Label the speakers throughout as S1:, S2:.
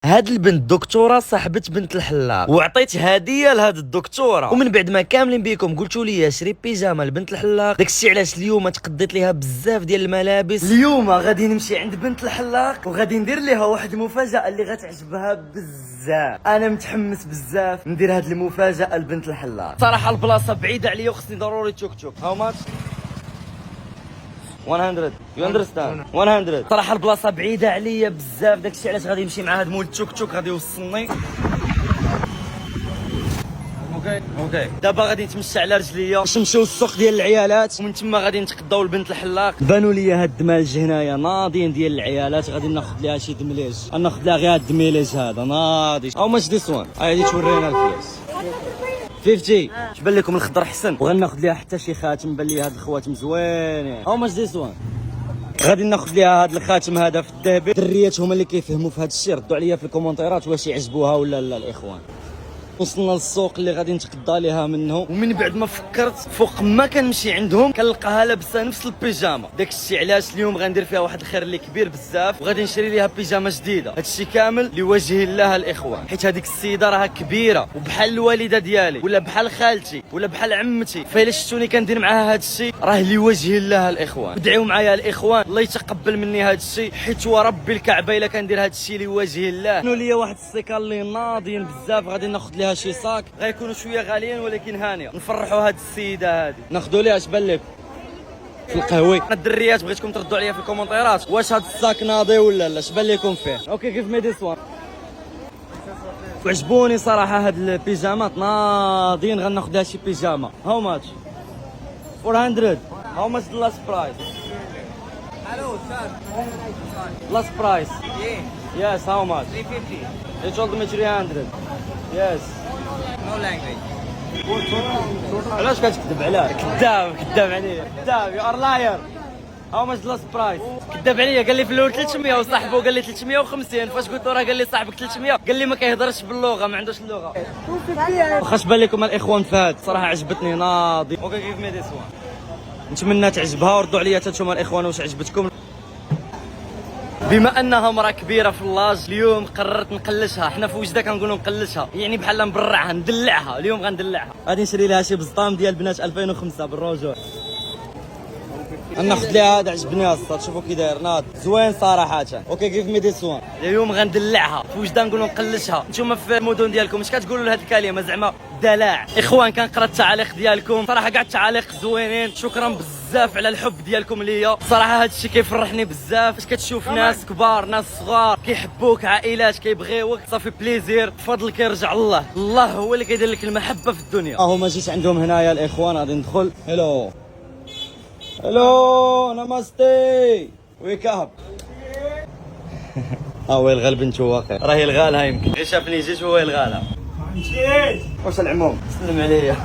S1: هاد البنت دكتوره صاحبة بنت الحلاق، وعطيت هديه لهاد الدكتوره، ومن بعد ما كاملين بكم قلتوا لي شري بيجاما لبنت الحلاق. داكشي علاش اليوم تقضيت ليها بزاف ديال الملابس. اليوم غادي نمشي عند بنت الحلاق وغادي ندير ليها واحد المفاجاه اللي غتعجبها بزاف. انا متحمس بزاف ندير هاد المفاجاه لبنت الحلاق. صراحه البلاصه بعيده عليا وخصني ضروري توك توك. هاو ماتش 100 يو اندرستاند 100. صراحه البلاصه بعيده عليا بزاف، داكشي علاش غادي نمشي مع هاد مول التوك توك غادي يوصلني. اوكي دابا غادي نتمشى على رجليا باش نمشيو للسوق ديال العيالات، ومن تما غادي نتقداو لبنت الحلاق. بانوا لي هاد الدمالج هنايا ناضيين ديال العيالات، غادي ناخذ ليها شي دمليج، غناخذ لها غير هاد الدميليج هذا ناضي. او ماش ديس وان غادي تورينا الفلوس 50. تبان لكم الخضر حسن، وغناخذ ليها حتى شي خاتم، بان لي هاد الخواتم زوينين. او ماش ديس وان غادي ناخذ ليها هاد الخاتم هذا في الذهبي. الدريات هما اللي كيفهموا في هاد الشيء، ردوا عليا في الكومونتيرات واش يعجبوها ولا لا الاخوان. وصلنا للسوق اللي غادي نتقضى ليها منه، ومن بعد ما فكرت فوق ما كنمشي عندهم كنلقاها لابسه نفس البيجاما. داكشي علاش اليوم غندير فيها واحد الخير اللي كبير بزاف، وغادي نشري ليها بيجاما جديده. هادشي كامل لوجه الله الاخوان، حيت هذيك السيده راها كبيره وبحال الوالده ديالي ولا بحال خالتي ولا بحال عمتي، فإلا شفتوني كندير معاها هادشي راه لوجه الله الاخوان. ادعيو معايا الاخوان الله يتقبل مني هادشي، حيت وربي الكعبه الا كندير هادشي لوجه الله. كانوا ليا واحد السيكال اللي ناضيين بزاف، غادي ناخذ ليها شي صاك، غيكونوا شويه غاليين ولكن هانيه. نفرحوا هاد السيده هادي، ناخذوا ليها اش بان لك في القهوي. الدريات بغيتكم تردوا عليا في الكومونتيرات واش هاد الصاك ناضي ولا لا، اش بان لكم فيه. اوكي كيف مي ديس وان. وعجبوني صراحه هاد البيجامات ناضيين، غناخذ لها شي بيجاما. هاو ماتش 400. هاو ماتش ذا لاست برايس؟
S2: Hello, sir.
S1: لاست برايس
S2: Yeah,
S1: يس هاو ماتش؟
S2: 350.
S1: They told me 300. Yes.
S2: No language.
S1: علاش كتكذب عليا؟ كذاب عليا، كذاب يو ار لاير. هاو ماتش لاست برايس؟ كذاب عليا، قال لي في الاول 300 وصاحبه قال لي 350. فاش قلت له راه قال لي صاحبك 300 قال لي ما كيهضرش باللغه، ما عندوش اللغه. واخا بان لكم الاخوان في هاد صراحه عجبتني ناضي. اوكي كيف مي ديس وان. نتمنى تعجبها وردوا عليا حتى نتوما الاخوان واش عجبتكم. بما انها مراه كبيره في اللاج اليوم قررت نقلشها. حنا في وجده كنقولوا نقلشها، يعني بحال نبرعها ندلعها. اليوم غندلعها، غادي نشري لها شي بزطام ديال بنات 2005 بالرجوع. ناخذ ليها هذا عجبني الصاد، شوفوا كي داير ناض زوين صراحه. اوكي كيف مي ديس وان. اليوم غندلعها في وجده، نقولوا نقلشها. نتوما في المدن ديالكم اش كتقولوا لهاد الكلمه زعما دلع؟ اخوان كنقرا التعاليق ديالكم صراحه كاع التعاليق زوينين، شكرا بزاف على الحب ديالكم ليا. صراحه هادشي كيفرحني بزاف فاش كتشوف ناس كبار ناس صغار كيحبوك، عائلات كيبغيوك، صافي بليزير. بفضل كيرجع الله، الله هو اللي كيدير لك المحبه في الدنيا. هما جيت عندهم هنايا الاخوان، غادي ندخل. هلو هلو نمستي ويك اب. هو يلغى البنت واقع، راه يلغالها يمكن غير شافني جيت وهو يلغالها. واش العموم سلم عليا.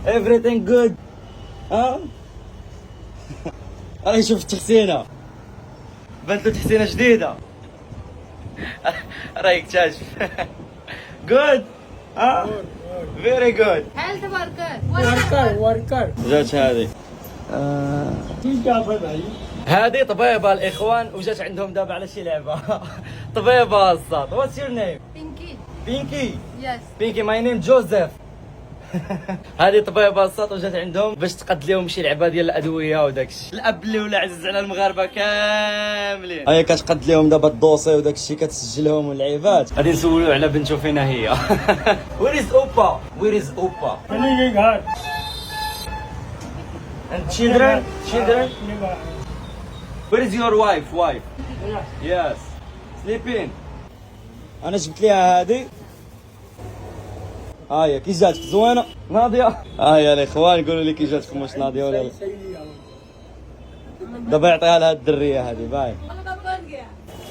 S1: everything good. ها راه شوف تحسينه، بنت له تحسينه جديده. راه يكتشف. good. ها very good.
S3: Health worker
S4: worker
S1: جات هذه
S4: तू क्या है भाई
S1: هذه طبيبه الاخوان، وجات عندهم دابا على شي لعبه. طبيبه الصاد. واتس يور نيم؟
S3: पिंकी
S1: بينكي.
S3: यस
S1: بينكي ماي نيم جوزيف. هذه طبيبه الصاد وجات عندهم باش تقد لهم شي لعبه ديال الادويه وداكشي. الاب اللي ولا عزيز على المغاربه كاملين. هي كتقد لهم دابا الدوسي وداكشي، كتسجلهم واللعيبات. غادي نسولوا على بنته فين هي. وير از اوبا؟ وير از اوبا؟
S4: चली गई घर
S1: and children where is your wife yes sleeping. انا جبت ليها هذه. هاهي كي جاتك زوينه ناضيه. هاهي الاخوان يقولوا لي كي جاتكم واش ناضيه ولا لا. دابا يعطيها لها الدريه هذه باين.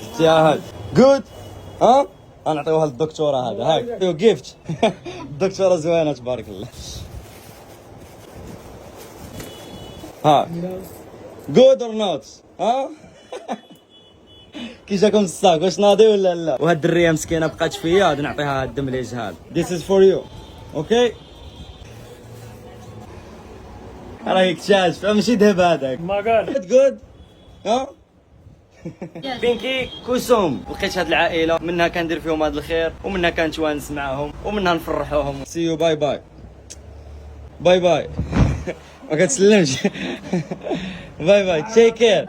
S1: شفتيها هاد جود. ها غنعطيوها للدكتوره هذا. هاك يو جيفت. الدكتوره زوينه تبارك الله. ها جود اور نوت. ها كي جاكم الصاك واش ناضي ولا لا. وهاد الدريه مسكينه بقات فيا، غادي نعطيها هاد الدمليج هذا. This is for you. اوكي راه يكتشاف ماشي دابا هذاك.
S4: मगर
S1: جود. ها
S3: Yes.
S1: بينكي كوسوم لقيت هاد العائله منها كندير فيهم هاد الخير ومنها كنتوانس معاهم ومنها نفرحوهم. سي يو باي باي باي باي ما كتسلمش باي باي تيك كير.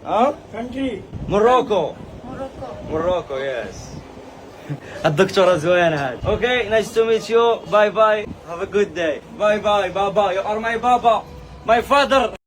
S1: ها
S4: country.
S1: موروكو
S3: Morocco.
S1: موروكو يس. الدكتوره زوينه هاد. اوكي نايس تو ميت يو باي باي هاف ا جود داي باي باي بابا يو ار ماي بابا ماي فادر.